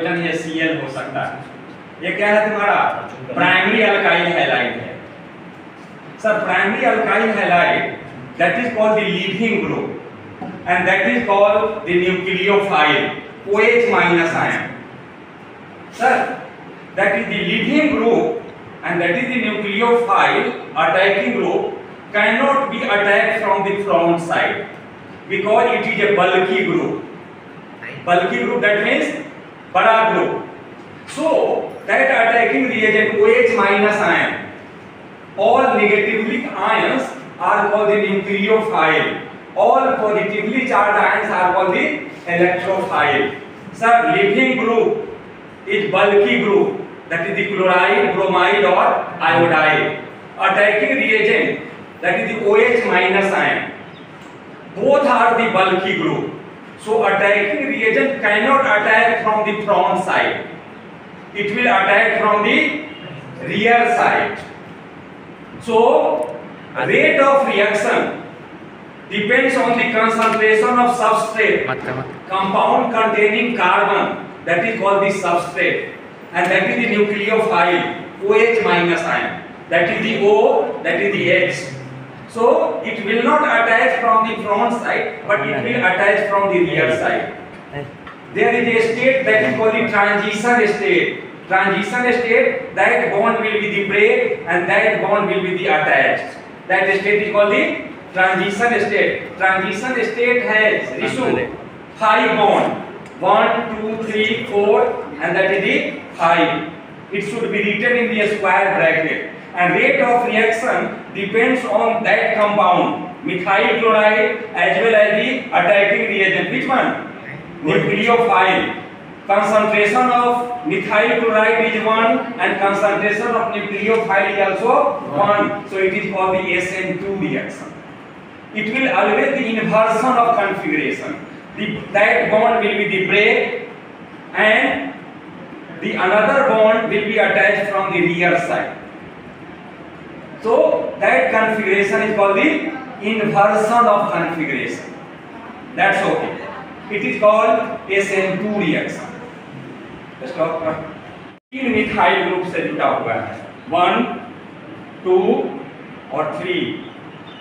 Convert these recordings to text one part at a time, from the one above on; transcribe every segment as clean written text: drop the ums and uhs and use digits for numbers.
Hydrogen या Cl हो सकता है। ये क्या है तुम्हारा प्राइमरी अल्काइल हैलाइड है। Sir primary alkyl halide that is called the leaving group and that is called the nucleophile OH minus ion. Sir, that is the leaving group and that is the nucleophile attacking group cannot be attacked from the front side because it is a bulky group. Bulky group, that means bada group. So that attacking reagent OH minus ion, all negatively ions are called the nucleophile, all positively charged ions are called the electrophile. Sir, leaving group is bulky group, that is the chloride, bromide or iodide. Attacking reagent, that is the OH minus ion, both are the bulky group. So attacking reagent cannot attack from the front side, it will attack from the rear side. So rate of reaction depends on the concentration of substrate compound containing carbon, that is called the substrate, and that is the nucleophile OH minus ion, that is the O, that is the H. So it will not attach from the front side but it will attach from the rear side. There is a state that is called the transition state. Transition state, that bond will be the break and that bond will be the attached. That state is called the transition state. Transition state has Rishu 5 bond, 1, 2, 3, 4, and that is the 5. It should be written in the square bracket. And rate of reaction depends on that compound, methyl chloride, as well as the attacking reagent. Which one? Nucleophile. Concentration of methyl chloride is 1 and concentration of nucleophile is also 1. So it is called the SN2 reaction. It will always the inversion of configuration. That bond will be the break and the another bond will be attached from the rear side. So that configuration is called the inversion of configuration. That's okay. It is called SN2 reaction. तीन methyl group से जुटा हुआ है, 1, 2 और 3।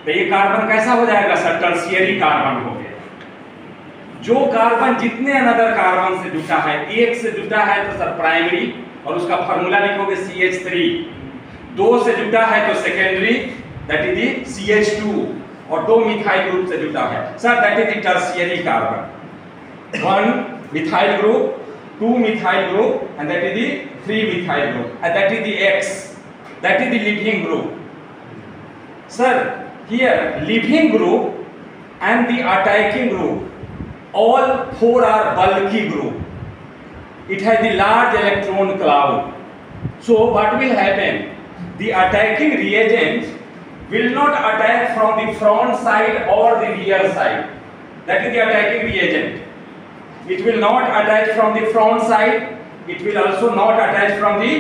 तो ये carbon कैसा हो जाएगा सर? टर्शियरी कार्बन हो गया। जो कार्बन जितने अनदर कार्बन से जुटा है, एक से जुटा है तो सर प्राइमरी और उसका फार्मूला लिखोगे CH3, 2 से जुटा है तो secondary, that is the CH2, और 2 मिथाइल ग्रुप से जुटा है sir, that is the tertiary carbon. 1 methyl group, 2 methyl group, and that is the 3 methyl group, and that is the X, that is the leaving group. Sir, here leaving group and the attacking group, all 4 are bulky group. It has the large electron cloud. So what will happen? The attacking reagents will not attack from the front side or the rear side. That is the attacking reagent. It will not attach from the front side, it will also not attach from the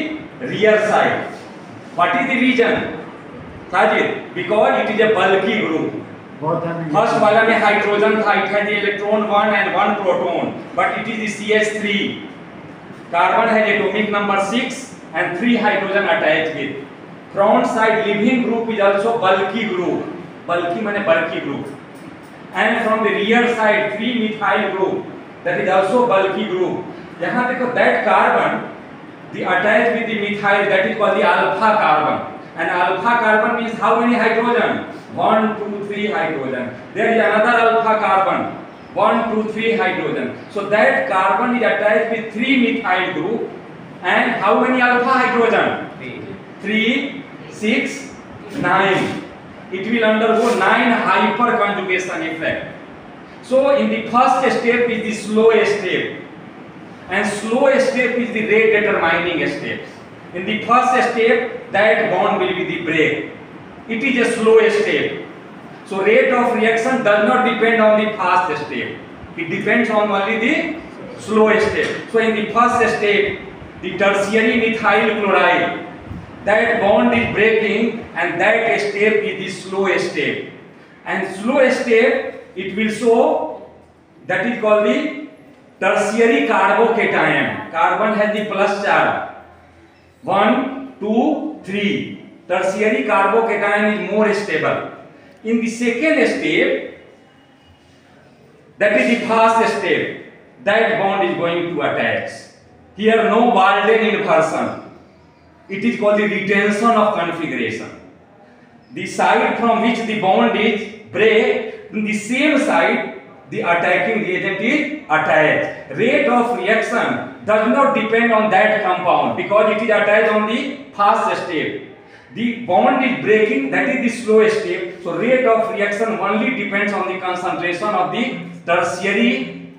rear side. What is the reason? Sajid, because it is a bulky group. First वाला में hydrogen था, it has the electron 1 and 1 proton, but it is the CH3. Carbon has atomic number 6 and 3 hydrogen attached with. Front side leaving group is also bulky group. Bulky माने bulky group. And from the rear side 3 methyl group, that is also bulky group. यहाँ देखो that carbon, the attached with the methyl, that is called the alpha carbon. And alpha carbon means how many hydrogen? 1, 2, 3 hydrogen. There is another alpha carbon, 1, 2, 3 hydrogen. So that carbon is attached with 3 methyl group. And how many alpha hydrogen? 3, 6, 9. It will undergo 9 hyperconjugation effect. So in the first step is the slow step, and slow step is the rate determining step. In the first step, that bond will be the break. It is a slow step. So rate of reaction does not depend on the fast step. It depends on only the slow step. So in the first step, the tertiary methyl chloride, that bond is breaking, and that step is the slow step. And slow step, it will show, that is called the tertiary carbocation, carbon has the plus charge 1 2 3. Tertiary carbocation is more stable. In the second step, that is the first step, that bond is going to attach. Here no Walden inversion. It is called the retention of configuration. The side from which the bond is break, in the same side the attacking reagent is attached. Rate of reaction does not depend on that compound because it is attached on the first step. The bond is breaking, that is the slow step. So rate of reaction only depends on the concentration of the tertiary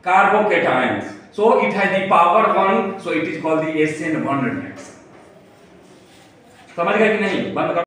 carbocations. So it has the power 1, so it is called the SN1 reaction. समझ गए कि नहीं? बंद कर